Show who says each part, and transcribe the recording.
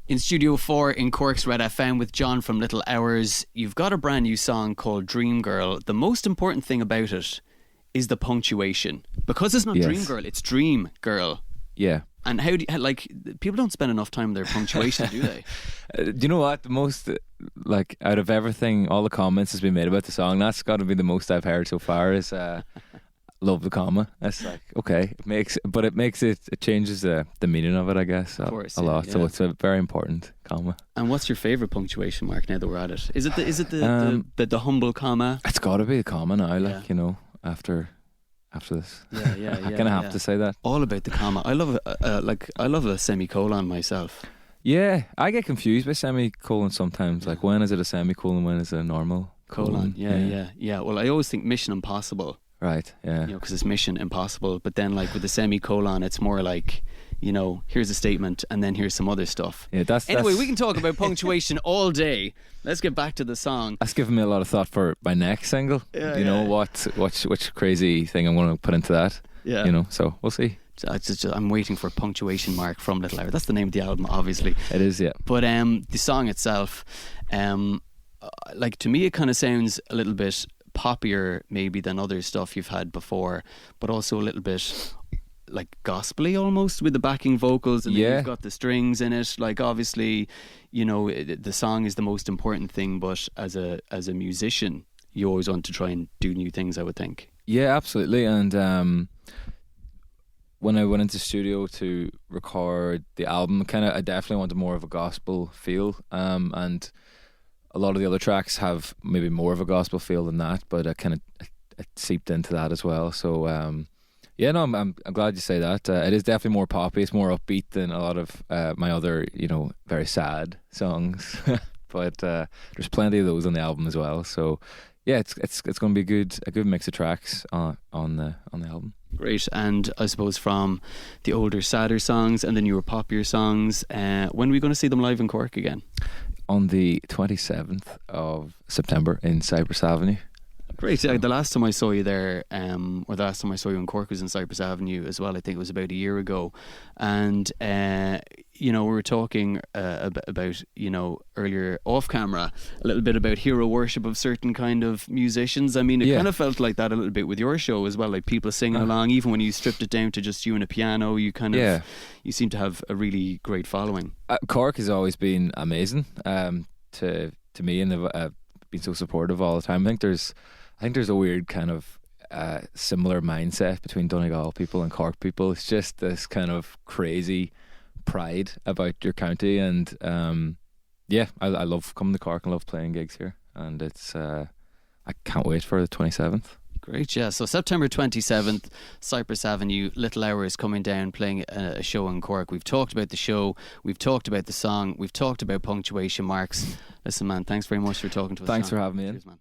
Speaker 1: In Studio 4 in Cork's Red FM with John from Little Hours. You've got a brand new song called Dream Girl. The most important thing about it is the punctuation. Because it's not Dream Girl, it's Dream Girl.
Speaker 2: Yeah.
Speaker 1: And how do you, like, people don't spend enough time with their punctuation, do they?
Speaker 2: Do you know what? The most, like, out of everything, all the comments has been made about the song, that's got to be the most I've heard so far is love the comma. It's like, okay, it changes the meaning of it, I guess, a lot. Yeah. So it's a very important comma.
Speaker 1: And what's your favourite punctuation mark now that we're at it? Is it the humble comma?
Speaker 2: It's got to be the comma now, like, you know, after this.
Speaker 1: Yeah.
Speaker 2: I'm gonna have to say that.
Speaker 1: All about the comma. I love a semicolon myself.
Speaker 2: Yeah, I get confused by semicolon sometimes. Like, when is it a semicolon? When is it a normal colon?
Speaker 1: Yeah. Well, I always think Mission Impossible.
Speaker 2: Right. Yeah.
Speaker 1: You know, because it's Mission Impossible. But then, like with the semicolon, it's more like, you know, here's a statement and then here's some other stuff.
Speaker 2: Yeah.
Speaker 1: Anyway, we can talk about punctuation all day. Let's get back to the song.
Speaker 2: That's given me a lot of thought for my next single.
Speaker 1: Yeah,
Speaker 2: you know, which crazy thing I'm going to put into that.
Speaker 1: Yeah.
Speaker 2: You know, so we'll see.
Speaker 1: I'm waiting for a punctuation mark from Little Hour. That's the name of the album, obviously.
Speaker 2: It is, yeah.
Speaker 1: But the song itself, like, to me, it kind of sounds a little bit poppier maybe than other stuff you've had before, but also a little bit like gospely almost with the backing vocals, and then you've got the strings in it. Like, obviously, you know, the song is the most important thing, but as a musician, you always want to try and do new things, I would think. Yeah,
Speaker 2: absolutely. And when I went into studio to record the album, I definitely wanted more of a gospel feel, and a lot of the other tracks have maybe more of a gospel feel than that, but it seeped into that as well. So I'm glad you say that. It is definitely more poppy. It's more upbeat than a lot of my other, you know, very sad songs. But there's plenty of those on the album as well. So yeah, it's going to be a good mix of tracks on the album.
Speaker 1: Great. And I suppose from the older, sadder songs and the newer, poppier songs, when are we going to see them live in Cork again?
Speaker 2: On the 27th of September in Cyprus Avenue.
Speaker 1: Great. The last time I saw you there, or the last time I saw you in Cork was in Cyprus Avenue as well. I think it was about a year ago. And, you know, we were talking about, you know, earlier off camera, a little bit about hero worship of certain kind of musicians. I mean, it kind of felt like that a little bit with your show as well, like people singing along, even when you stripped it down to just you and a piano, you kind of, you seem to have a really great following.
Speaker 2: Cork has always been amazing to me, and they've been so supportive all the time. I think there's a weird kind of similar mindset between Donegal people and Cork people. It's just this kind of crazy pride about your county, and I love coming to Cork and love playing gigs here, and it's I can't wait for the 27th.
Speaker 1: Great, yeah. So September 27th, Cyprus Avenue, Little Hour is coming down, playing a show in Cork. We've talked about the show, we've talked about the song, we've talked about punctuation marks. Listen, man, thanks very much for talking to us.
Speaker 2: Thanks for having me in.
Speaker 1: Cheers, man.